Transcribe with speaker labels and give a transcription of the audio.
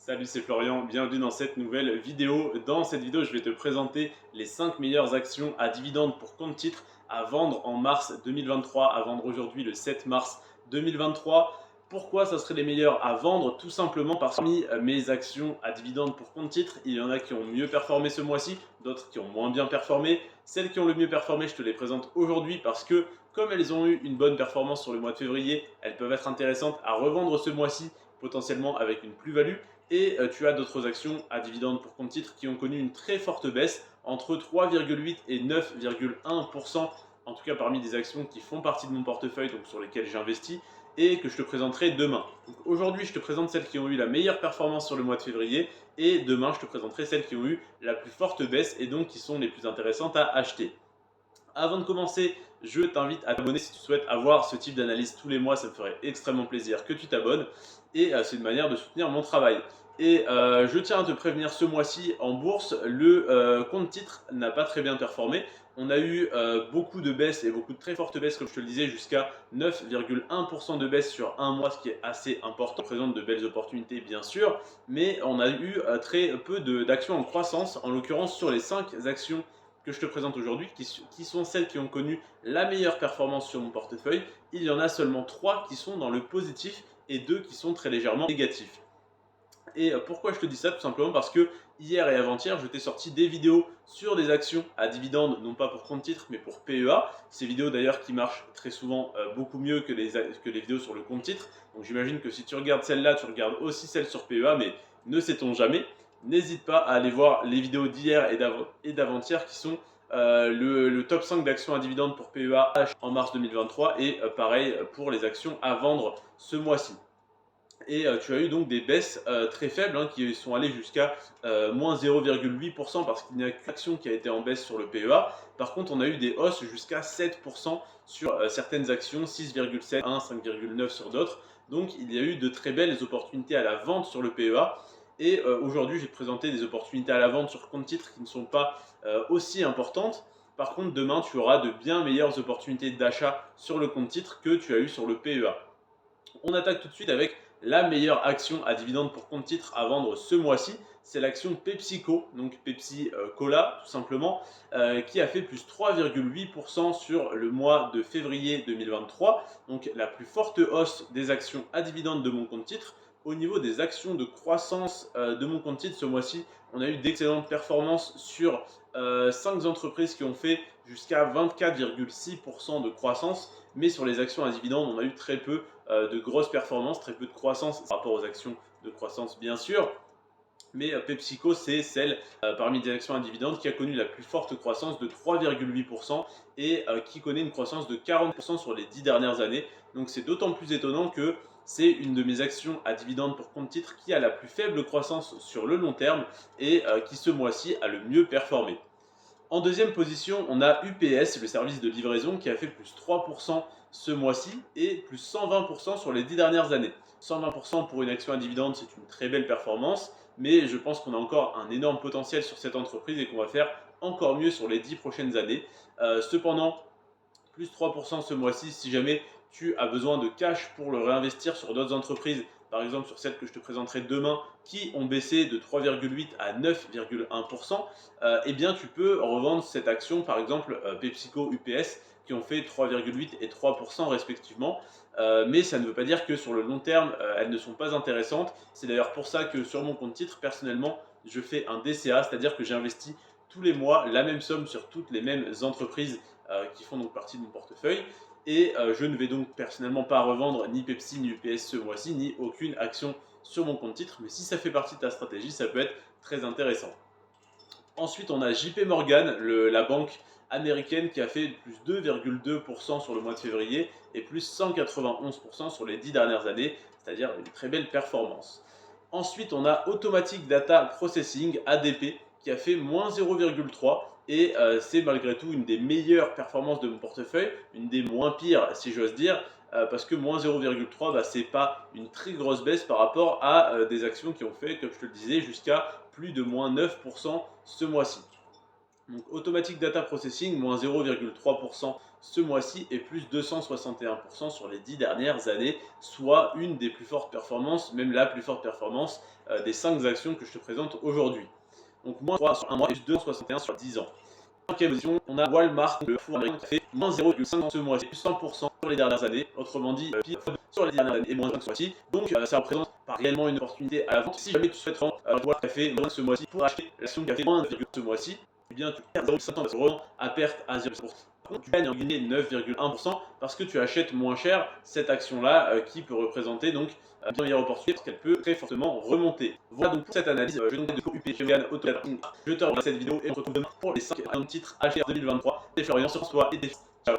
Speaker 1: Salut, c'est Florian, bienvenue dans cette nouvelle vidéo. Dans cette vidéo, je vais te présenter les 5 meilleures actions à dividendes pour compte titre à vendre en mars 2023, à vendre aujourd'hui le 7 mars 2023. Pourquoi ça serait les meilleures à vendre? Tout simplement parce que parmi mes actions à dividendes pour compte titre, il y en a qui ont mieux performé ce mois-ci, d'autres qui ont moins bien performé. Celles qui ont le mieux performé, je te les présente aujourd'hui parce que comme elles ont eu une bonne performance sur le mois de février, elles peuvent être intéressantes à revendre ce mois-ci, potentiellement avec une plus-value. Et tu as d'autres actions à dividendes pour compte titre qui ont connu une très forte baisse, entre 3,8 et 9,1%, en tout cas parmi des actions qui font partie de mon portefeuille, donc sur lesquelles j'investis, et que je te présenterai demain. Aujourd'hui, je te présente celles qui ont eu la meilleure performance sur le mois de février, et demain, je te présenterai celles qui ont eu la plus forte baisse, et donc qui sont les plus intéressantes à acheter. Avant de commencer, je t'invite à t'abonner si tu souhaites avoir ce type d'analyse tous les mois. Ça me ferait extrêmement plaisir que tu t'abonnes. Et c'est une manière de soutenir mon travail. Et je tiens à te prévenir, ce mois-ci en bourse, le compte titre n'a pas très bien performé. On a eu beaucoup de baisses et beaucoup de très fortes baisses, comme je te le disais, jusqu'à 9,1% de baisse sur un mois, ce qui est assez important. Ça présente de belles opportunités, bien sûr, mais on a eu très peu d'actions en croissance, en l'occurrence sur les 5 actions que je te présente aujourd'hui, qui sont celles qui ont connu la meilleure performance sur mon portefeuille. Il y en a seulement 3 qui sont dans le positif et 2 qui sont très légèrement négatifs. Et pourquoi je te dis ça? Tout simplement parce que hier et avant-hier, je t'ai sorti des vidéos sur des actions à dividendes, non pas pour compte titre, mais pour PEA. Ces vidéos d'ailleurs qui marchent très souvent beaucoup mieux que les vidéos sur le compte titre. Donc j'imagine que si tu regardes celle-là, tu regardes aussi celle sur PEA, mais ne sait-on jamais. N'hésite pas à aller voir les vidéos d'hier et d'avant-hier qui sont le top 5 d'actions à dividendes pour PEA en mars 2023 et pareil pour les actions à vendre ce mois-ci. Et tu as eu donc des baisses très faibles qui sont allées jusqu'à moins 0,8% parce qu'il n'y a qu'une action qui a été en baisse sur le PEA. Par contre, on a eu des hausses jusqu'à 7% sur certaines actions, 6,7, 1, 5,9 sur d'autres. Donc il y a eu de très belles opportunités à la vente sur le PEA. Et aujourd'hui, je vais te présenter des opportunités à la vente sur compte titre qui ne sont pas aussi importantes. Par contre, demain, tu auras de bien meilleures opportunités d'achat sur le compte titre que tu as eu sur le PEA. On attaque tout de suite avec la meilleure action à dividende pour compte titre à vendre ce mois-ci. C'est l'action PepsiCo, donc Pepsi Cola tout simplement, qui a fait plus 3,8% sur le mois de février 2023. Donc la plus forte hausse des actions à dividende de mon compte titre. Au niveau des actions de croissance de mon compte titre ce mois-ci, on a eu d'excellentes performances sur 5 entreprises qui ont fait jusqu'à 24,6% de croissance. Mais sur les actions à dividende, on a eu très peu de grosses performances, très peu de croissance par rapport aux actions de croissance bien sûr. Mais PepsiCo, c'est celle parmi les actions à dividendes qui a connu la plus forte croissance de 3,8% et qui connaît une croissance de 40% sur les 10 dernières années. Donc c'est d'autant plus étonnant que c'est une de mes actions à dividendes pour compte titre qui a la plus faible croissance sur le long terme et qui ce mois-ci a le mieux performé. En deuxième position, on a UPS, le service de livraison, qui a fait plus 3% ce mois-ci et plus 120% sur les 10 dernières années. 120% pour une action à dividende, c'est une très belle performance, mais je pense qu'on a encore un énorme potentiel sur cette entreprise et qu'on va faire encore mieux sur les 10 prochaines années. Cependant, plus 3% ce mois-ci, si jamais tu as besoin de cash pour le réinvestir sur d'autres entreprises, par exemple sur celles que je te présenterai demain, qui ont baissé de 3,8 à 9,1%, eh bien tu peux revendre cette action, par exemple PepsiCo, UPS, qui ont fait 3,8 et 3% respectivement. Mais ça ne veut pas dire que sur le long terme, elles ne sont pas intéressantes. C'est d'ailleurs pour ça que sur mon compte titre, personnellement, je fais un DCA, c'est-à-dire que j'investis tous les mois la même somme sur toutes les mêmes entreprises qui font donc partie de mon portefeuille. Et je ne vais donc personnellement pas revendre ni Pepsi ni UPS ce mois-ci, ni aucune action sur mon compte titre. Mais si ça fait partie de ta stratégie, ça peut être très intéressant. Ensuite, on a JP Morgan, la banque américaine qui a fait plus 2,2% sur le mois de février et plus 191% sur les 10 dernières années, c'est-à-dire une très belle performance. Ensuite, on a Automatic Data Processing, ADP, qui a fait moins 0,3 et c'est malgré tout une des meilleures performances de mon portefeuille, une des moins pires si j'ose dire, parce que moins 0,3, bah, c'est pas une très grosse baisse par rapport à des actions qui ont fait, comme je te le disais, jusqu'à plus de moins 9% ce mois-ci. Donc Automatic Data Processing, moins 0,3% ce mois-ci et plus 261% sur les 10 dernières années, soit une des plus fortes performances, même la plus forte performance des 5 actions que je te présente aujourd'hui. Donc moins 3 sur un mois et plus 261 sur 10 ans. En 5e position, on a Walmart, le four américain qui a fait moins 0,5 ce mois-ci, plus 100% sur les dernières années, autrement dit, pire sur les dernières années et moins 1 ce mois-ci. Donc ça représente pas réellement une opportunité à la vente. Si jamais tu souhaites vendre Walmart qui a fait moins ce mois-ci pour acheter l'action qui a fait moins 1,5 ce mois-ci, eh bien tu perds 0,5 parce que vraiment à perte à 0,5%. Par contre, tu gagnes en guillemets 9,1% parce que tu achètes moins cher cette action-là qui peut représenter donc bien meilleure opportunité parce qu'elle peut très fortement remonter. Voilà donc pour cette analyse. Je vais donc de UP Vegan Auto. Je te remercie cette vidéo et on se retrouve demain pour les 5 titres achetés en 2023. C'est Florian sur toi et des ciao.